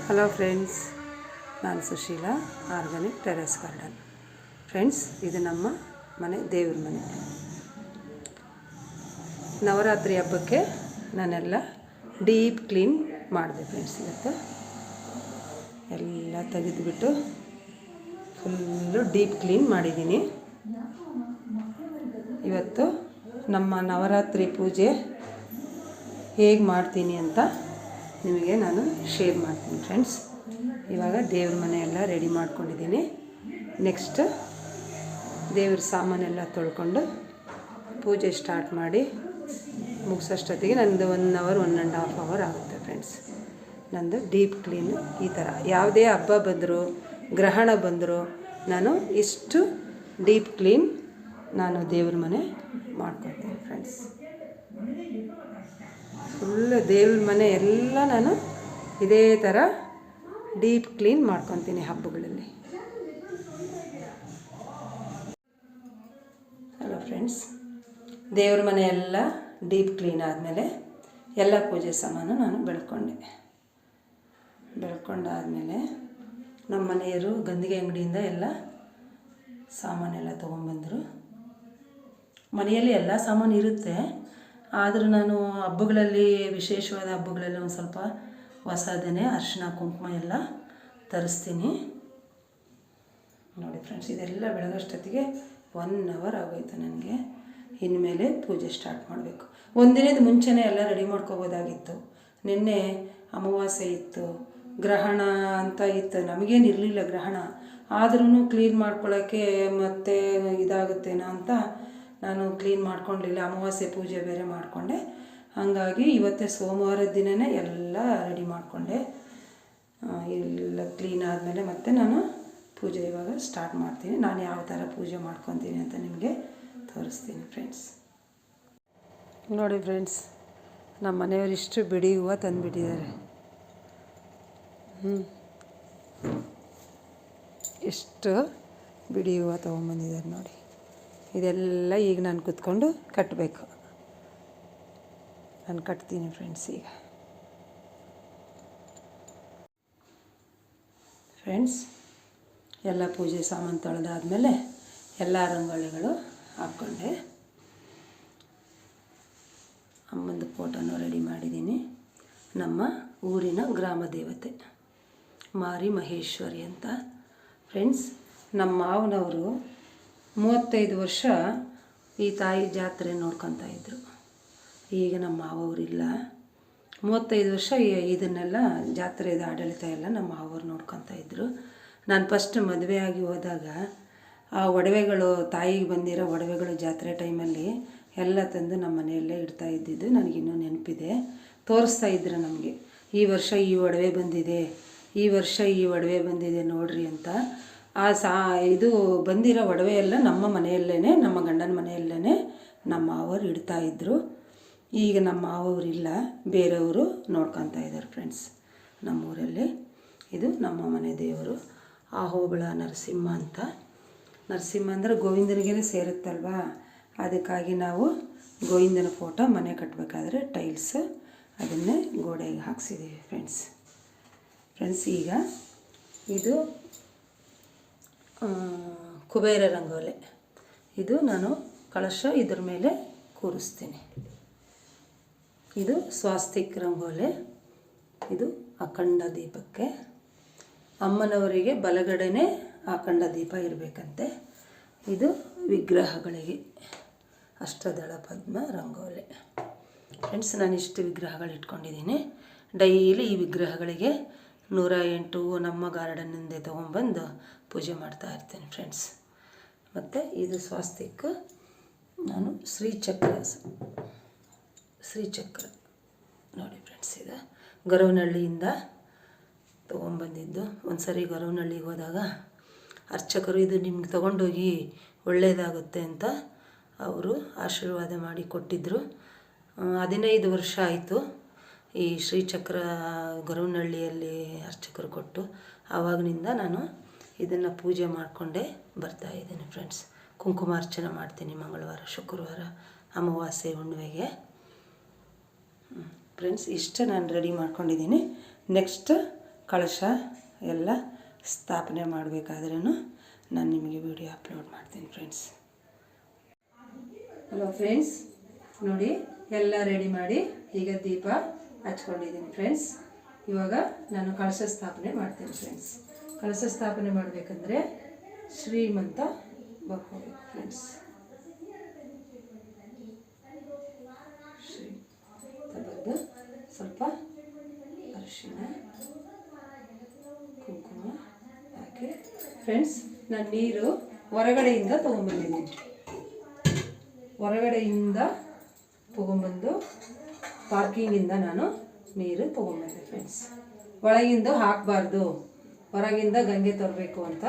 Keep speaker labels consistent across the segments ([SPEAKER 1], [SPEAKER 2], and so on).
[SPEAKER 1] Hello friends, ನಾನು Sushila, organic terrace garden. Friends, ಇದು ನಮ್ಮ ಮನೆ, ದೇವ್ರ ಮನೆ. ನವರಾತ್ರಿ ಹಬ್ಬಕ್ಕೆ ನಾನೆಲ್ಲ ಡೀಪ್ ಕ್ಲೀನ್ ಮಾಡಿದೆ ಫ್ರೆಂಡ್ಸ್. ಇವತ್ತು ಎಲ್ಲ ತೆಗೆದುಬಿಟ್ಟು ಫುಲ್ಲು ಡೀಪ್ ಕ್ಲೀನ್ ಮಾಡಿದ್ದೀನಿ. ಇವತ್ತು ನಮ್ಮ ನವರಾತ್ರಿ ಪೂಜೆ ಹೇಗೆ ಮಾಡ್ತೀನಿ ಅಂತ ನಿಮಗೆ ನಾನು ಶೇರ್ ಮಾಡ್ತೀನಿ ಫ್ರೆಂಡ್ಸ್. ಇವಾಗ ದೇವ್ರ ಮನೆ ಎಲ್ಲ ರೆಡಿ ಮಾಡ್ಕೊಂಡಿದ್ದೀನಿ. ನೆಕ್ಸ್ಟ್ ದೇವ್ರ ಸಾಮಾನೆಲ್ಲ ತೊಳ್ಕೊಂಡು ಪೂಜೆ ಸ್ಟಾರ್ಟ್ ಮಾಡಿ ಮುಗಿಸೋಷ್ಟೊತ್ತಿಗೆ ನಂದು 1 hour 1.5 hour ಆಗುತ್ತೆ ಫ್ರೆಂಡ್ಸ್. ನಂದು ಡೀಪ್ ಕ್ಲೀನು ಈ ಥರ. ಯಾವುದೇ ಹಬ್ಬ ಬಂದರೂ ಗ್ರಹಣ ಬಂದರೂ ನಾನು ಇಷ್ಟು ಡೀಪ್ ಕ್ಲೀನ್ ನಾನು ದೇವ್ರ ಮನೆ ಮಾಡ್ಕೊತೀನಿ ಫ್ರೆಂಡ್ಸ್. ಫುಲ್ಲು ದೇವ್ರ ಮನೆ ಎಲ್ಲ ನಾನು ಇದೇ ಥರ ಡೀಪ್ ಕ್ಲೀನ್ ಮಾಡ್ಕೊತೀನಿ ಹಬ್ಬಗಳಲ್ಲಿ. ಹಲೋ ಫ್ರೆಂಡ್ಸ್, ದೇವ್ರ ಮನೆ ಎಲ್ಲ ಡೀಪ್ ಕ್ಲೀನ್ ಆದಮೇಲೆ ಎಲ್ಲ ಪೂಜೆ ಸಾಮಾನು ನಾನು ಬೆಳ್ಕೊಂಡಾದಮೇಲೆ ನಮ್ಮ ಮನೆಯವರು ಗಂದಿಗೆ ಅಂಗಡಿಯಿಂದ ಎಲ್ಲ ಸಾಮಾನೆಲ್ಲ ತೊಗೊಂಬಂದರು. ಮನೆಯಲ್ಲಿ ಎಲ್ಲ ಸಾಮಾನು ಇರುತ್ತೆ, ಆದರೂ ನಾನು ಹಬ್ಬಗಳಲ್ಲಿ, ವಿಶೇಷವಾದ ಹಬ್ಬಗಳಲ್ಲಿ ಒಂದು ಸ್ವಲ್ಪ ಹೊಸದನ್ನೇ ಅರಿಶಿನ ಕುಂಕುಮ ಎಲ್ಲ ತರಿಸ್ತೀನಿ. ನೋಡಿ ಫ್ರೆಂಡ್ಸ್, ಇದೆಲ್ಲ ಬೆಳಗೋಷ್ಟೊತ್ತಿಗೆ 1 hour ಆಗೋಯ್ತು ನನಗೆ. ಇನ್ಮೇಲೆ ಪೂಜೆ ಸ್ಟಾರ್ಟ್ ಮಾಡಬೇಕು. ಒಂದಿನದ ಮುಂಚೆನೇ ಎಲ್ಲ ರೆಡಿ ಮಾಡ್ಕೋಬೋದಾಗಿತ್ತು. ನಿನ್ನೆ ಅಮಾವಾಸ್ಯೆ ಇತ್ತು, ಗ್ರಹಣ ಅಂತ ಇತ್ತು. ನಮಗೇನು ಇರಲಿಲ್ಲ ಗ್ರಹಣ, ಆದ್ರೂ ಕ್ಲೀನ್ ಮಾಡ್ಕೊಳ್ಳೋಕ್ಕೆ ಮತ್ತೆ ಇದಾಗುತ್ತೇನೋ ಅಂತ ನಾನು ಕ್ಲೀನ್ ಮಾಡ್ಕೊಳ್ಳಲಿಲ್ಲ. ಅಮಾವಾಸ್ಯೆ ಪೂಜೆ ಬೇರೆ ಮಾಡಿಕೊಂಡೆ. ಹಾಗಾಗಿ ಇವತ್ತೇ ಸೋಮವಾರದ ದಿನವೇ ಎಲ್ಲ ರೆಡಿ ಮಾಡಿಕೊಂಡೆ. ಎಲ್ಲ ಕ್ಲೀನ್ ಆದಮೇಲೆ ಮತ್ತೆ ನಾನು ಪೂಜೆ ಇವಾಗ ಸ್ಟಾರ್ಟ್ ಮಾಡ್ತೀನಿ. ನಾನು ಯಾವ ಥರ ಪೂಜೆ ಮಾಡ್ಕೊತೀನಿ ಅಂತ ನಿಮಗೆ ತೋರಿಸ್ತೀನಿ ಫ್ರೆಂಡ್ಸ್. ನೋಡಿ ಫ್ರೆಂಡ್ಸ್, ನಮ್ಮ ಮನೆಯವರು ಇಷ್ಟು ಬಿಡಿ ಹೂವು ತಂದುಬಿಟ್ಟಿದ್ದಾರೆ. ಎಷ್ಟು ಬಿಡಿ ಹೂವು ತೊಗೊಂಬಂದಿದ್ದಾರೆ ನೋಡಿ. ಇದೆಲ್ಲ ಈಗ ನಾನು ಕೂತ್ಕೊಂಡು ಕಟ್ಟಬೇಕು. ನಾನು ಕಟ್ತೀನಿ ಫ್ರೆಂಡ್ಸ್. ಈಗ ಫ್ರೆಂಡ್ಸ್, ಎಲ್ಲ ಪೂಜೆ ಸಾಮಾನು ತೊಳೆದಾದ್ಮೇಲೆ ಎಲ್ಲ ರಂಗೋಲಿಗಳು ಹಾಕ್ಕೊಂಡೆ. ಅಮ್ಮಂದು ಫೋಟೋನೂ ರೆಡಿ ಮಾಡಿದ್ದೀನಿ. ನಮ್ಮ ಊರಿನ ಗ್ರಾಮ ದೇವತೆ ಮಾರಿ ಮಹೇಶ್ವರಿ ಅಂತ ಫ್ರೆಂಡ್ಸ್. ನಮ್ಮ ಮಾವನವರು 35 ವರ್ಷ ಈ ತಾಯಿ ಜಾತ್ರೆ ನೋಡ್ಕೊತಾ ಇದ್ದರು. ಈಗ ನಮ್ಮ ಮಾವವರಿಲ್ಲ. 35 ವರ್ಷ ಇದನ್ನೆಲ್ಲ ಜಾತ್ರೆದ ಆಡಳಿತ ಎಲ್ಲ ನಮ್ಮ ಮಾವವ್ರು ನೋಡ್ಕೊತಾ ಇದ್ದರು. ನಾನು ಫಸ್ಟ್ ಮದುವೆ ಆಗಿ ಹೋದಾಗ ಆ ಒಡವೆಗಳು, ತಾಯಿಗೆ ಬಂದಿರೋ ಒಡವೆಗಳು ಜಾತ್ರೆ ಟೈಮಲ್ಲಿ ಎಲ್ಲ ತಂದು ನಮ್ಮ ಮನೆಯಲ್ಲೇ ಇಡ್ತಾ ಇದ್ದಿದ್ದು ನನಗಿನ್ನೂ ನೆನಪಿದೆ. ತೋರಿಸ್ತಾ ಇದ್ರು ನಮಗೆ, ಈ ವರ್ಷ ಈ ಒಡವೆ ಬಂದಿದೆ, ಈ ವರ್ಷ ಈ ಒಡವೆ ಬಂದಿದೆ ನೋಡ್ರಿ ಅಂತ. ಇದು ಬಂದಿರೋ ಒಡವೆ ಎಲ್ಲ ನಮ್ಮ ಮನೆಯಲ್ಲೇ, ನಮ್ಮ ಗಂಡನ ಮನೆಯಲ್ಲೇ ನಮ್ಮ ಮಾವರು ಇಡ್ತಾಯಿದ್ರು. ಈಗ ನಮ್ಮ ಮಾವವರಿಲ್ಲ, ಬೇರೆಯವರು ನೋಡ್ಕೊತಾ ಇದ್ದಾರೆ ಫ್ರೆಂಡ್ಸ್ ನಮ್ಮೂರಲ್ಲಿ. ಇದು ನಮ್ಮ ಮನೆ ದೇವರು ಆಹೋಬಳ ನರಸಿಂಹ ಅಂತ. ನರಸಿಂಹ ಅಂದರೆ ಗೋವಿಂದನಿಗೆ ಸೇರುತ್ತಲ್ವಾ, ಅದಕ್ಕಾಗಿ ನಾವು ಗೋವಿಂದನ ಫೋಟೋ ಮನೆ ಕಟ್ಟಬೇಕಾದ್ರೆ ಟೈಲ್ಸ್ ಅದನ್ನೇ ಗೋಡೆಗೆ ಹಾಕ್ಸಿದ್ದೀವಿ ಫ್ರೆಂಡ್ಸ್. ಈಗ ಇದು ಕುಬೇರ ರಂಗೋಲೆ. ಇದು ನಾನು ಕಳಶ ಇದ್ರ ಮೇಲೆ ಕೂರಿಸ್ತೀನಿ. ಇದು ಸ್ವಾಸ್ತಿಕ್ ರಂಗೋಲೆ. ಇದು ಅಖಂಡ ದೀಪಕ್ಕೆ. ಅಮ್ಮನವರಿಗೆ ಬಲಗಡೆನೇ ಅಖಂಡ ದೀಪ ಇರಬೇಕಂತೆ. ಇದು ವಿಗ್ರಹಗಳಿಗೆ ಅಷ್ಟದಳ ಪದ್ಮ ರಂಗೋಲೆ. ಫ್ರೆಂಡ್ಸ್, ನಾನು ಇಷ್ಟು ವಿಗ್ರಹಗಳು ಇಟ್ಕೊಂಡಿದ್ದೀನಿ. ಡೈಲಿ ಈ ವಿಗ್ರಹಗಳಿಗೆ 108 ನಮ್ಮ ಗಾರ್ಡನ್ನಿಂದ ತೊಗೊಂಬಂದು ಪೂಜೆ ಮಾಡ್ತಾ ಇರ್ತೀನಿ ಫ್ರೆಂಡ್ಸ್. ಮತ್ತು ಇದು ಸ್ವಾಸ್ತಿಕ್. ನಾನು ಶ್ರೀಚಕ್ರ ನೋಡಿ ಫ್ರೆಂಡ್ಸ್, ಇದು ಗೊರವನಹಳ್ಳಿಯಿಂದ ತೊಗೊಂಬಂದಿದ್ದು. ಒಂದು ಸರಿ ಗೊರವನಹಳ್ಳಿಗೆ ಹೋದಾಗ ಅರ್ಚಕರು ಇದು ನಿಮ್ಗೆ ತೊಗೊಂಡೋಗಿ ಒಳ್ಳೆಯದಾಗುತ್ತೆ ಅಂತ ಅವರು ಆಶೀರ್ವಾದ ಮಾಡಿ ಕೊಟ್ಟಿದ್ದರು. 15 ವರ್ಷ ಆಯಿತು ಈ ಶ್ರೀಚಕ್ರ ಗೊರವನಹಳ್ಳಿಯಲ್ಲಿ ಅರ್ಚಕರು ಕೊಟ್ಟು. ಆವಾಗಿನಿಂದ ನಾನು ಇದನ್ನು ಪೂಜೆ ಮಾಡಿಕೊಂಡೇ ಬರ್ತಾಯಿದ್ದೀನಿ ಫ್ರೆಂಡ್ಸ್. ಕುಂಕುಮಾರ್ಚನೆ ಮಾಡ್ತೀನಿ ಮಂಗಳವಾರ, ಶುಕ್ರವಾರ, ಅಮಾವಾಸ್ಯೆ, ಹುಣ್ಣಿಮೆಗೆ. ಫ್ರೆಂಡ್ಸ್, ಇಷ್ಟು ನಾನು ರೆಡಿ ಮಾಡ್ಕೊಂಡಿದ್ದೀನಿ. ನೆಕ್ಸ್ಟ್ ಕಳಶ ಎಲ್ಲ ಸ್ಥಾಪನೆ ಮಾಡಬೇಕಾದ್ರೂ ನಾನು ನಿಮಗೆ ವಿಡಿಯೋ ಅಪ್ಲೋಡ್ ಮಾಡ್ತೀನಿ ಫ್ರೆಂಡ್ಸ್. ಹಲೋ ಫ್ರೆಂಡ್ಸ್, ನೋಡಿ ಎಲ್ಲ ರೆಡಿ ಮಾಡಿ ಈಗ ದೀಪ ಹಚ್ಕೊಂಡಿದ್ದೀನಿ ಫ್ರೆಂಡ್ಸ್. ಇವಾಗ ನಾನು ಕಳಶ ಸ್ಥಾಪನೆ ಮಾಡ್ತೀನಿ ಫ್ರೆಂಡ್ಸ್. ಕಳಶ ಸ್ಥಾಪನೆ ಮಾಡಬೇಕಂದ್ರೆ ಶ್ರೀಮಂತ ಬರ್ಕೋಬೇಕು ಫ್ರೆಂಡ್ಸ್. ಶ್ರೀ ಬರೆದು ಸ್ವಲ್ಪ ಅರಿಶಿಣ ಕುಂಕುಮ ಹಾಕಿ ಫ್ರೆಂಡ್ಸ್, ನಾನು ನೀರು ಹೊರಗಡೆಯಿಂದ ತೊಗೊಂಬಂದಿದ್ದೀನಿ. ಹೊರಗಡೆಯಿಂದ ತೊಗೊಂಬಂದು ಪಾರ್ಕಿಂಗಿಂದ ನಾನು ನೀರು ತೊಗೊಂಬಂದೆ ಫ್ರೆಂಡ್ಸ್. ಒಳಗಿಂದ ಹಾಕಬಾರ್ದು, ಹೊರಗಿಂದ ಗಂಗೆ ತರಬೇಕು ಅಂತ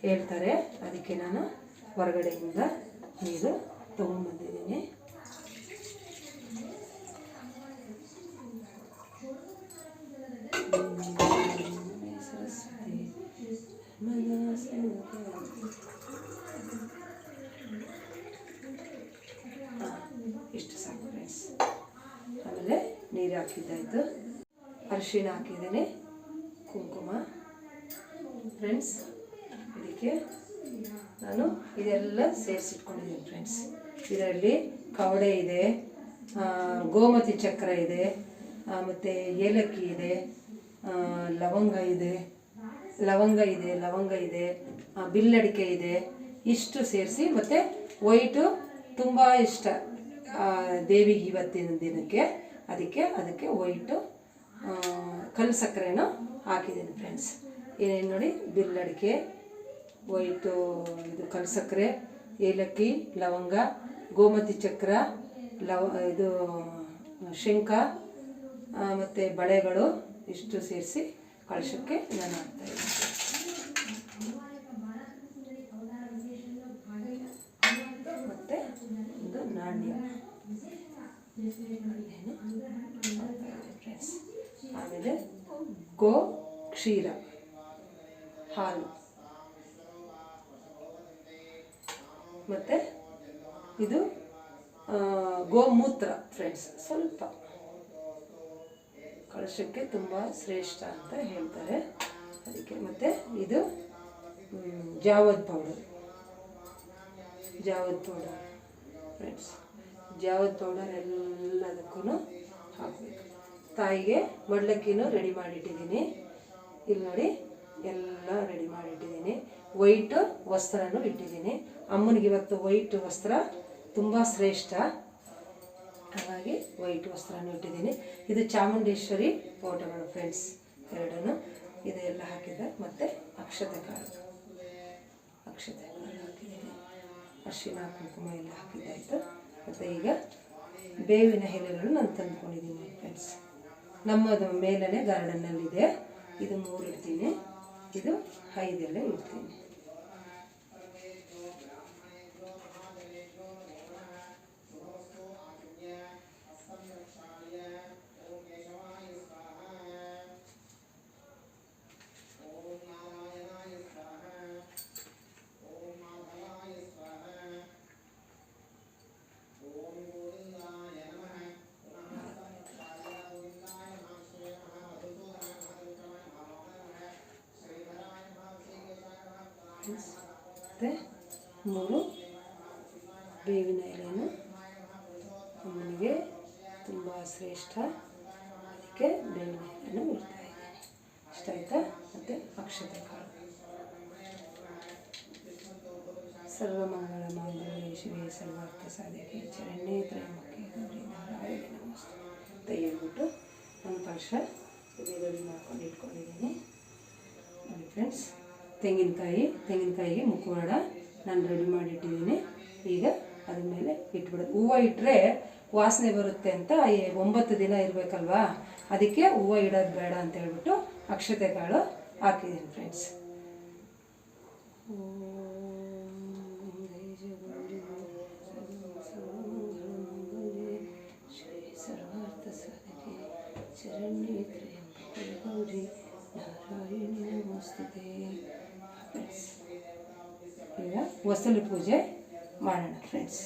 [SPEAKER 1] ಹೇಳ್ತಾರೆ. ಅದಕ್ಕೆ ನಾನು ಹೊರಗಡೆಯಿಂದ ನೀರು ತೊಗೊಂಬಂದಿದ್ದೀನಿ. ಇಷ್ಟು ಸಾಕು ಫ್ರೆಂಡ್ಸ್. ಆಮೇಲೆ ನೀರು ಹಾಕಿದ್ದಾಯಿತು, ಅರಿಶಿಣ ಹಾಕಿದ್ದೀನಿ, ಕುಂಕುಮ ಫ್ರೆಂಡ್ಸ್. ಇದಕ್ಕೆ ನಾನು ಇದೆಲ್ಲ ಸೇರಿಸಿಟ್ಕೊಂಡಿದ್ದೀನಿ ಫ್ರೆಂಡ್ಸ್. ಇದರಲ್ಲಿ ಕವಡೆ ಇದೆ, ಗೋಮತಿ ಚಕ್ರ ಇದೆ, ಮತ್ತು ಏಲಕ್ಕಿ ಇದೆ, ಲವಂಗ ಇದೆ, ಬಿಲ್ಲಡಿಕೆ ಇದೆ. ಇಷ್ಟು ಸೇರಿಸಿ, ಮತ್ತು ವೈಟು ತುಂಬ ಇಷ್ಟ ದೇವಿಗೆ ಇವತ್ತಿನ ದಿನಕ್ಕೆ. ಅದಕ್ಕೆ ವೈಟು ಕಲ್ಲು ಸಕ್ಕರೆನೂ ಹಾಕಿದ್ದೀನಿ ಫ್ರೆಂಡ್ಸ್. ಏನೇನು ನೋಡಿ, ಬಿಲ್ಲಡಿಕೆ, ವೈಟು ಇದು ಕಲ್ಲು ಸಕ್ಕರೆ, ಏಲಕ್ಕಿ, ಲವಂಗ, ಗೋಮತಿ ಚಕ್ರ, ಇದು ಶಂಖ ಮತ್ತು ಬಳೆಗಳು ಇಷ್ಟು ಸೇರಿಸಿ ಕಳಶಕ್ಕೆ ನಾನು ಹಾಕ್ತಾಯಿದ್ದೀನಿ. ಮತ್ತು ಒಂದು ನಾಣ್ಯ ಫ್ರೆಂಡ್ಸ್. ಆಮೇಲೆ ಗೋ ಕ್ಷೀರ ಹಾಲು, ಮತ್ತು ಇದು ಗೋಮೂತ್ರ ಫ್ರೆಂಡ್ಸ್. ಸ್ವಲ್ಪ ಕಳಶಕ್ಕೆ ತುಂಬ ಶ್ರೇಷ್ಠ ಅಂತ ಹೇಳ್ತಾರೆ ಅದಕ್ಕೆ. ಮತ್ತು ಇದು Javad powder friends. Javad powder ಎಲ್ಲದಕ್ಕೂ ಹಾಕಬೇಕು. ತಾಯಿಗೆ ಮಡ್ಲಕ್ಕಿನೂ ರೆಡಿ ಮಾಡಿಟ್ಟಿದ್ದೀನಿ. ಇಲ್ಲಿ ನೋಡಿ ಎಲ್ಲ ರೆಡಿ ಮಾಡಿಟ್ಟಿದ್ದೀನಿ. ವೈಟ್ ವಸ್ತ್ರನೂ ಇಟ್ಟಿದ್ದೀನಿ. ಅಮ್ಮನಿಗೆ ಇವತ್ತು ವೈಟ್ ವಸ್ತ್ರ ತುಂಬ ಶ್ರೇಷ್ಠ, ಹಾಗಾಗಿ ವೈಟ್ ವಸ್ತ್ರನೂ ಇಟ್ಟಿದ್ದೀನಿ. ಇದು ಚಾಮುಂಡೇಶ್ವರಿ ಫೋಟೋಗಳು ಫ್ರೆಂಡ್ಸ್ ಎರಡೂ. ಇದೆಲ್ಲ ಹಾಕಿದೆ. ಮತ್ತು ಅಕ್ಷತೆ ಕಾಳು ಹಾಕಿದ್ದೀನಿ. ಅರಿಶಿಣ ಕುಂಕುಮ ಎಲ್ಲ ಹಾಕಿದ್ದಾಯಿತು. ಮತ್ತು ಈಗ ಬೇವಿನ ಎಲೆಗಳು ನಾನು ತಂದ್ಕೊಂಡಿದ್ದೀನಿ ಫ್ರೆಂಡ್ಸ್. ನಮ್ಮದು ಮೇಲೇ ಗಾರ್ಡನ್ನಲ್ಲಿದೆ. ಇದು 3 ಇಡ್ತೀನಿ, ಇದು 5 ಎಲೆ ಇಡ್ತೀನಿ. ಮತ್ತು 3 ಬೇವಿನ ಎಲೆಯನ್ನು ಅಮ್ಮನಿಗೆ ತುಂಬ ಶ್ರೇಷ್ಠ, ಅದಕ್ಕೆ ಬೇವಿನ ಎಲೆಯನ್ನು ಇಡ್ತಾ ಇದ್ದೀನಿ. ಇಷ್ಟ ಆಯಿತಾ? ಮತ್ತು ಅಕ್ಷತೆ ಕಾಳು. ಸರ್ವಮಂಗಳ ಮಾಂಗಲ್ಯೆ ಶಿವೆ ಸರ್ವಾರ್ಥ ಸಾಧಕೆ ಶರಣ್ಯೇ ತ್ರ್ಯಂಬಕೆ ಗೌರಿ ನಾರಾಯಣಿ ನಮೋಸ್ತುತೆ ಅಂತ ಹೇಳ್ಬಿಟ್ಟು ಒಂದು ಕಳಶ ರೆಡಿ ಮಾಡ್ಕೊಂಡು ಇಟ್ಕೊಂಡಿದ್ದೀನಿ ನೋಡಿ ಫ್ರೆಂಡ್ಸ್. ತೆಂಗಿನಕಾಯಿಗೆ ಮುಖವಾಡ ನಾನು ರೆಡಿ ಮಾಡಿಟ್ಟಿದ್ದೀನಿ. ಈಗ ಅದ್ರ ಮೇಲೆ ಇಟ್ಬಿಡೋದು. ಹೂವು ಇಟ್ಟರೆ ವಾಸನೆ ಬರುತ್ತೆ ಅಂತ 9 ದಿನ ಇರಬೇಕಲ್ವಾ, ಅದಕ್ಕೆ ಹೂವು ಇಡೋದು ಬೇಡ ಅಂತ ಹೇಳ್ಬಿಟ್ಟು ಅಕ್ಷತೆ ಕಾಳು ಹಾಕಿದ್ದೀನಿ ಫ್ರೆಂಡ್ಸ್. ಸರ್ವಾರ್ಥ ಸಾಧಕೆ ಶರಣ್ಯೇ ತ್ರ್ಯಂಬಕೆ ಗೌರಿ ನಾರಾಯಣಿ ನಮೋಸ್ತುತೆ ಫ್ರೆಂಡ್ಸ್. ಈಗ ಹೊಸಲು ಪೂಜೆ ಮಾಡೋಣ ಫ್ರೆಂಡ್ಸ್.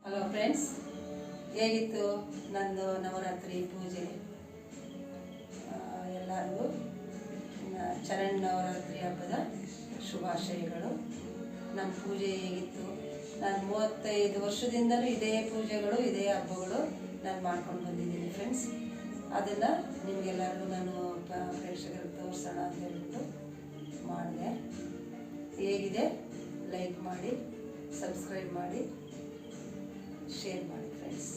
[SPEAKER 1] ಹಲೋ ಫ್ರೆಂಡ್ಸ್, ಹೇಗಿತ್ತು ನಂದು ನವರಾತ್ರಿ ಪೂಜೆ? ಎಲ್ಲರಿಗೂ ಚರಣ್ ನವರಾತ್ರಿ ಹಬ್ಬದ ಶುಭಾಶಯಗಳು. ನಮ್ಮ ಪೂಜೆ ಹೇಗಿತ್ತು? ನಾನು 35 ವರ್ಷದಿಂದಲೂ ಇದೇ ಪೂಜೆಗಳು, ಇದೇ ಹಬ್ಬಗಳು ನಾನು ಮಾಡ್ಕೊಂಡು ಬಂದಿದ್ದೀನಿ ಫ್ರೆಂಡ್ಸ್. ಫ್ರೆಂಡ್ಸ್. ಅದನ್ನು ನಿಮಗೆಲ್ಲರಿಗೂ ನಾನು ಪ್ರೇಕ್ಷಕರಿಗೆ ತೋರಿಸೋಣ ಅಂತ ಹೇಳ್ಬಿಟ್ಟು ಮಾಡಿದೆ. ಹೇಗಿದೆ ಲೈಕ್ ಮಾಡಿ, ಸಬ್ಸ್ಕ್ರೈಬ್ ಮಾಡಿ, ಶೇರ್ ಮಾಡಿ ಫ್ರೆಂಡ್ಸ್.